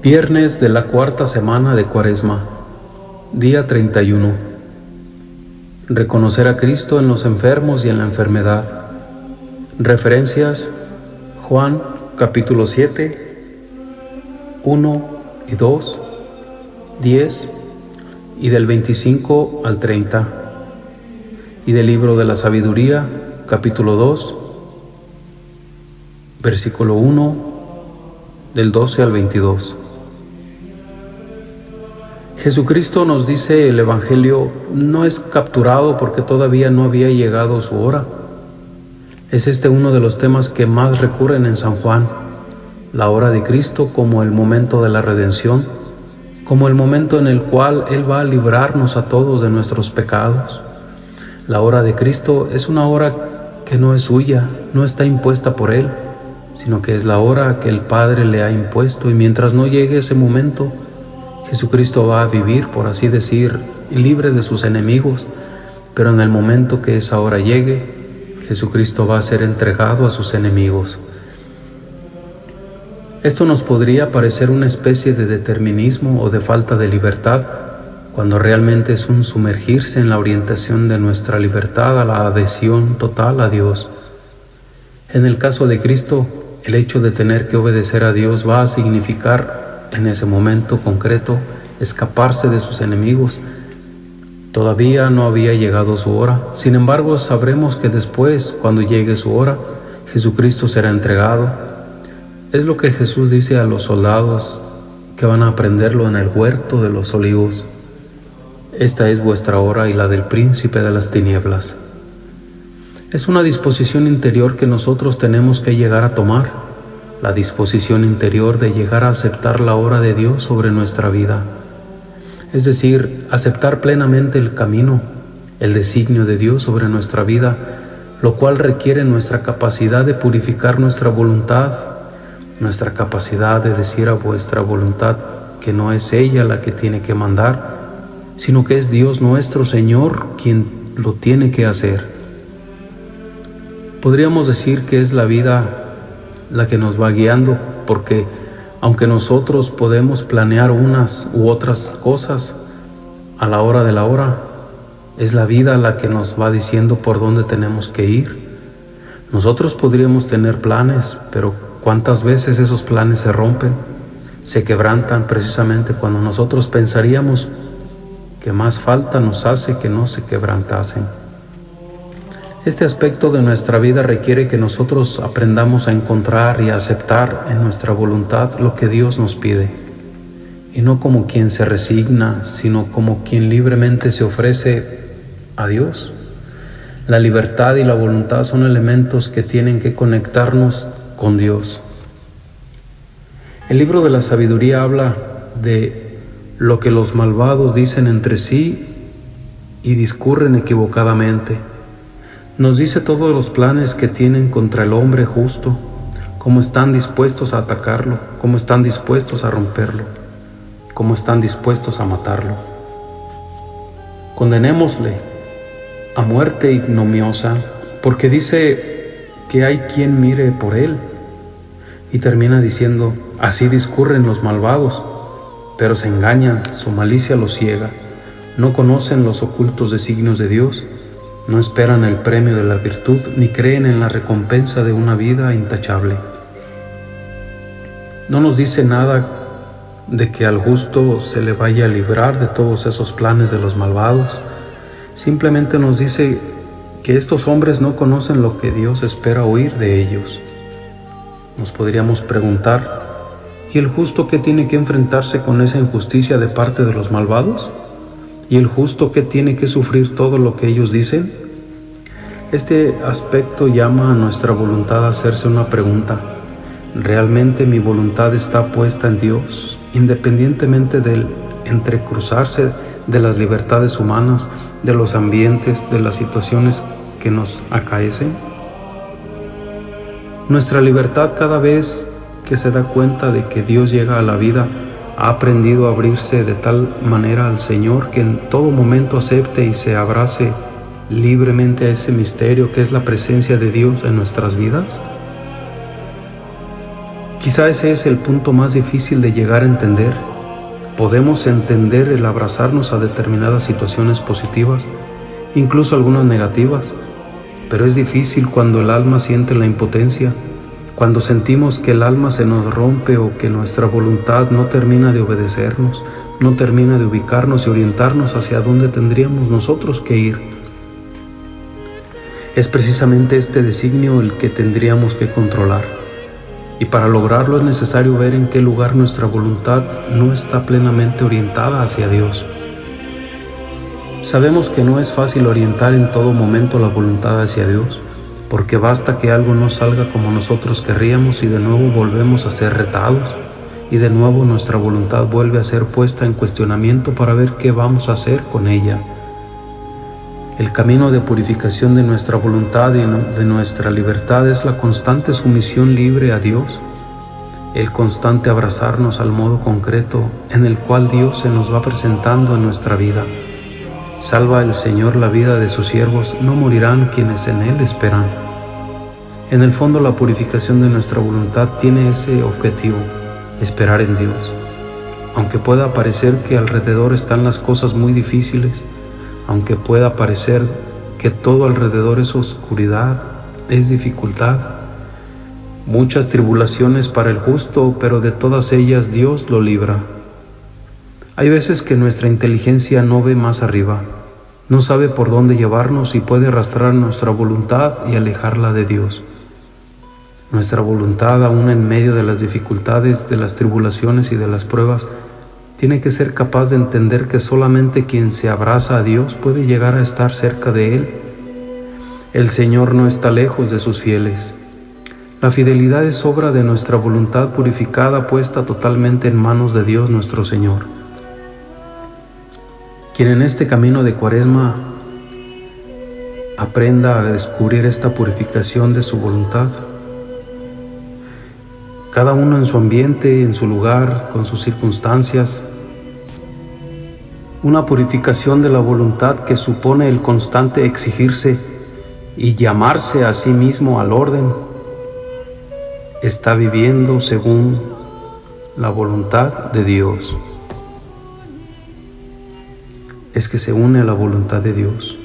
Viernes de la cuarta semana de Cuaresma, día 31. Reconocer a Cristo en los enfermos y en la enfermedad. Referencias: Juan capítulo 7, 1 y 2, 10 y del 25 al 30. Y del libro de la Sabiduría, capítulo 2, versículo 1, del 12 al 22. Jesucristo, nos dice el Evangelio, no es capturado porque todavía no había llegado su hora. Es este uno de los temas que más recurren en San Juan: la hora de Cristo como el momento de la redención, como el momento en el cual Él va a librarnos a todos de nuestros pecados. La hora de Cristo es una hora que no es suya, no está impuesta por Él, sino que es la hora que el Padre le ha impuesto, y mientras no llegue ese momento, Jesucristo va a vivir, por así decir, libre de sus enemigos, pero en el momento que esa hora llegue, Jesucristo va a ser entregado a sus enemigos. Esto nos podría parecer una especie de determinismo o de falta de libertad, cuando realmente es un sumergirse en la orientación de nuestra libertad a la adhesión total a Dios. En el caso de Cristo, el hecho de tener que obedecer a Dios va a significar, en ese momento concreto, escaparse de sus enemigos. Todavía no había llegado su hora. Sin embargo, sabremos que después, cuando llegue su hora, Jesucristo será entregado. Es lo que Jesús dice a los soldados que van a aprenderlo en el huerto de los olivos: esta es vuestra hora y la del príncipe de las tinieblas. Es una disposición interior que nosotros tenemos que llegar a tomar, la disposición interior de llegar a aceptar la hora de Dios sobre nuestra vida. Es decir, aceptar plenamente el camino, el designio de Dios sobre nuestra vida, lo cual requiere nuestra capacidad de purificar nuestra voluntad, nuestra capacidad de decir a vuestra voluntad que no es ella la que tiene que mandar, sino que es Dios nuestro Señor quien lo tiene que hacer. Podríamos decir que es la vida la que nos va guiando, porque aunque nosotros podemos planear unas u otras cosas, a la hora de la hora es la vida la que nos va diciendo por dónde tenemos que ir. Nosotros podríamos tener planes, pero ¿cuántas veces esos planes se rompen, se quebrantan precisamente cuando nosotros pensaríamos que más falta nos hace que no se quebrantasen? Este aspecto de nuestra vida requiere que nosotros aprendamos a encontrar y a aceptar en nuestra voluntad lo que Dios nos pide, y no como quien se resigna, sino como quien libremente se ofrece a Dios. La libertad y la voluntad son elementos que tienen que conectarnos con Dios. El libro de la Sabiduría habla de lo que los malvados dicen entre sí y discurren equivocadamente. Nos dice todos los planes que tienen contra el hombre justo, cómo están dispuestos a atacarlo, cómo están dispuestos a romperlo, cómo están dispuestos a matarlo. Condenémosle a muerte ignominiosa, porque dice que hay quien mire por él, y termina diciendo: así discurren los malvados, pero se engañan, su malicia los ciega, no conocen los ocultos designios de Dios, no esperan el premio de la virtud, ni creen en la recompensa de una vida intachable. No nos dice nada de que al justo se le vaya a librar de todos esos planes de los malvados. Simplemente nos dice que estos hombres no conocen lo que Dios espera oír de ellos. Nos podríamos preguntar: ¿y el justo qué tiene que enfrentarse con esa injusticia de parte de los malvados? ¿Y el justo qué tiene que sufrir todo lo que ellos dicen? Este aspecto llama a nuestra voluntad a hacerse una pregunta: ¿realmente mi voluntad está puesta en Dios, independientemente del entrecruzarse de las libertades humanas, de los ambientes, de las situaciones que nos acaecen? Nuestra libertad, cada vez que se da cuenta de que Dios llega a la vida, ha aprendido a abrirse de tal manera al Señor que en todo momento acepte y se abrace libremente a ese misterio que es la presencia de Dios en nuestras vidas. Quizá ese es el punto más difícil de llegar a entender. Podemos entender el abrazarnos a determinadas situaciones positivas, incluso algunas negativas, pero es difícil cuando el alma siente la impotencia, cuando sentimos que el alma se nos rompe o que nuestra voluntad no termina de obedecernos, no termina de ubicarnos y orientarnos hacia dónde tendríamos nosotros que ir. Es precisamente este designio el que tendríamos que controlar. Y para lograrlo es necesario ver en qué lugar nuestra voluntad no está plenamente orientada hacia Dios. Sabemos que no es fácil orientar en todo momento la voluntad hacia Dios, porque basta que algo no salga como nosotros querríamos y de nuevo volvemos a ser retados, y de nuevo nuestra voluntad vuelve a ser puesta en cuestionamiento para ver qué vamos a hacer con ella. El camino de purificación de nuestra voluntad y de nuestra libertad es la constante sumisión libre a Dios, el constante abrazarnos al modo concreto en el cual Dios se nos va presentando en nuestra vida. Salva el Señor la vida de sus siervos, no morirán quienes en Él esperan. En el fondo, la purificación de nuestra voluntad tiene ese objetivo, esperar en Dios. Aunque pueda parecer que alrededor están las cosas muy difíciles, aunque pueda parecer que todo alrededor es oscuridad, es dificultad, muchas tribulaciones para el justo, pero de todas ellas Dios lo libra. Hay veces que nuestra inteligencia no ve más arriba, no sabe por dónde llevarnos y puede arrastrar nuestra voluntad y alejarla de Dios. Nuestra voluntad, aún en medio de las dificultades, de las tribulaciones y de las pruebas, tiene que ser capaz de entender que solamente quien se abraza a Dios puede llegar a estar cerca de Él. El Señor no está lejos de sus fieles. La fidelidad es obra de nuestra voluntad purificada, puesta totalmente en manos de Dios nuestro Señor. Quien en este camino de Cuaresma aprenda a descubrir esta purificación de su voluntad, cada uno en su ambiente, en su lugar, con sus circunstancias, una purificación de la voluntad que supone el constante exigirse y llamarse a sí mismo al orden, está viviendo según la voluntad de Dios. Es que se une a la voluntad de Dios.